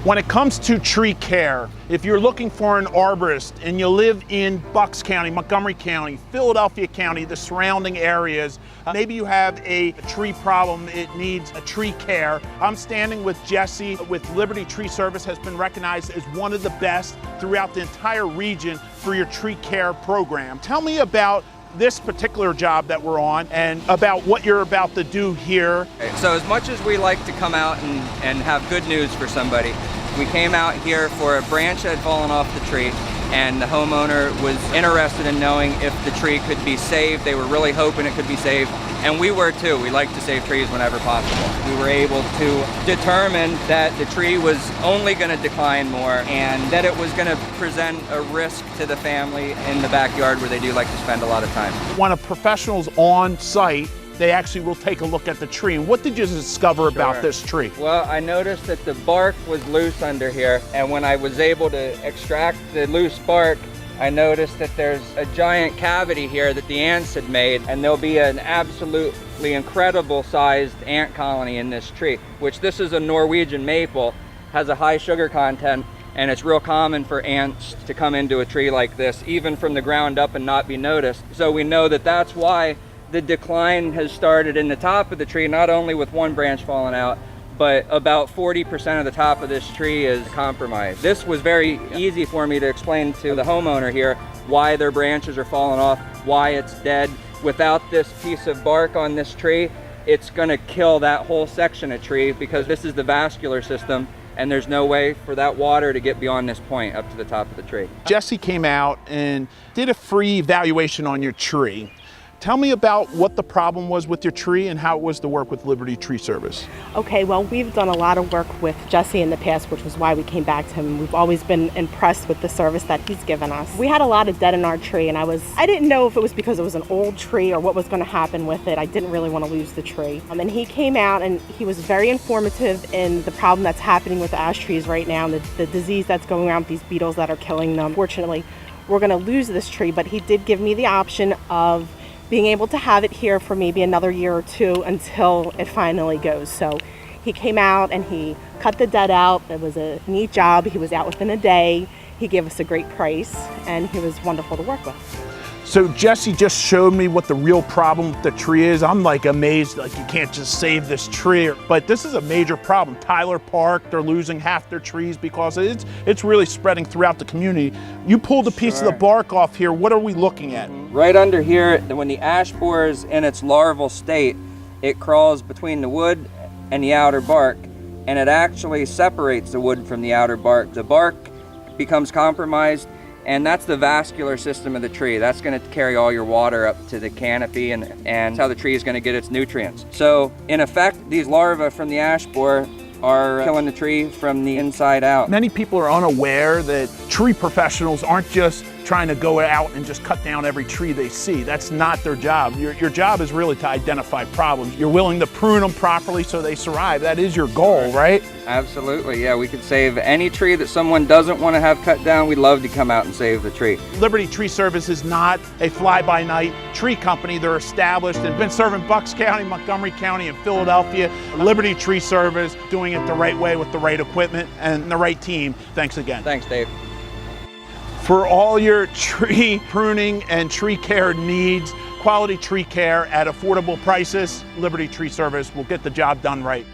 When it comes to tree care, if you're looking for an arborist and you live in Bucks County, Montgomery County, Philadelphia County, the surrounding areas, maybe you have a tree problem, it needs a tree care. I'm standing with Jesse with Liberty Tree Service, has been recognized as one of the best throughout the entire region for your tree care program. Tell me about this particular job that we're on and about what you're about to do here. So as much as we like to come out and have good news for somebody, we came out here for a branch that had fallen off the tree, and the homeowner was interested in knowing if the tree could be saved. They were really hoping it could be saved, and we were too. We like to save trees whenever possible. We were able to determine that the tree was only going to decline more and that it was going to present a risk to the family in the backyard where they do like to spend a lot of time. When a professional's on site, they actually will take a look at the tree. And what did you discover about this tree? Well, I noticed that the bark was loose under here, and when I was able to extract the loose bark, I noticed that there's a giant cavity here that the ants had made, and there'll be an absolutely incredible sized ant colony in this tree, which this is a Norwegian maple, has a high sugar content, and it's real common for ants to come into a tree like this, even from the ground up, and not be noticed. So we know that that's why the decline has started in the top of the tree, not only with one branch falling out, but about 40% of the top of this tree is compromised. This was very easy for me to explain to the homeowner here why their branches are falling off, why it's dead. Without this piece of bark on this tree, it's gonna kill that whole section of tree, because this is the vascular system, and there's no way for that water to get beyond this point up to the top of the tree. Jesse came out and did a free evaluation on your tree. Tell me about what the problem was with your tree and how it was to work with Liberty Tree Service. Okay, well, we've done a lot of work with Jesse in the past, which was why we came back to him. We've always been impressed with the service that he's given us. We had a lot of dead in our tree, and I didn't know if it was because it was an old tree or what was going to happen with it. I didn't really want to lose the tree. And he came out and he was very informative in the problem that's happening with ash trees right now, and the disease that's going around with these beetles that are killing them. Fortunately, we're going to lose this tree, but he did give me the option of being able to have it here for maybe another year or two until it finally goes. So he came out and he cut the dead out. It was a neat job. He was out within a day. He gave us a great price, and he was wonderful to work with. So Jesse just showed me what the real problem with the tree is. I'm like amazed, like you can't just save this tree, but this is a major problem. Tyler Park, they're losing half their trees because it's really spreading throughout the community. You pulled a piece of the bark off here. What are we looking at? Right under here, when the ash borer is in its larval state, it crawls between the wood and the outer bark, and it actually separates the wood from the outer bark. The bark becomes compromised, and that's the vascular system of the tree. That's going to carry all your water up to the canopy, and how the tree is going to get its nutrients. So in effect, these larvae from the ash borer are killing the tree from the inside out. Many people are unaware that tree professionals aren't just trying to go out and just cut down every tree they see. That's not their job. Your job is really to identify problems. You're willing to prune them properly so they survive. That is your goal, right? Absolutely, yeah. We could save any tree that someone doesn't want to have cut down. We'd love to come out and save the tree. Liberty Tree Service is not a fly-by-night tree company. They're established and been serving Bucks County, Montgomery County, and Philadelphia. Liberty Tree Service doing it the right way with the right equipment and the right team. Thanks again. Thanks, Dave. For all your tree pruning and tree care needs, quality tree care at affordable prices, Liberty Tree Service will get the job done right.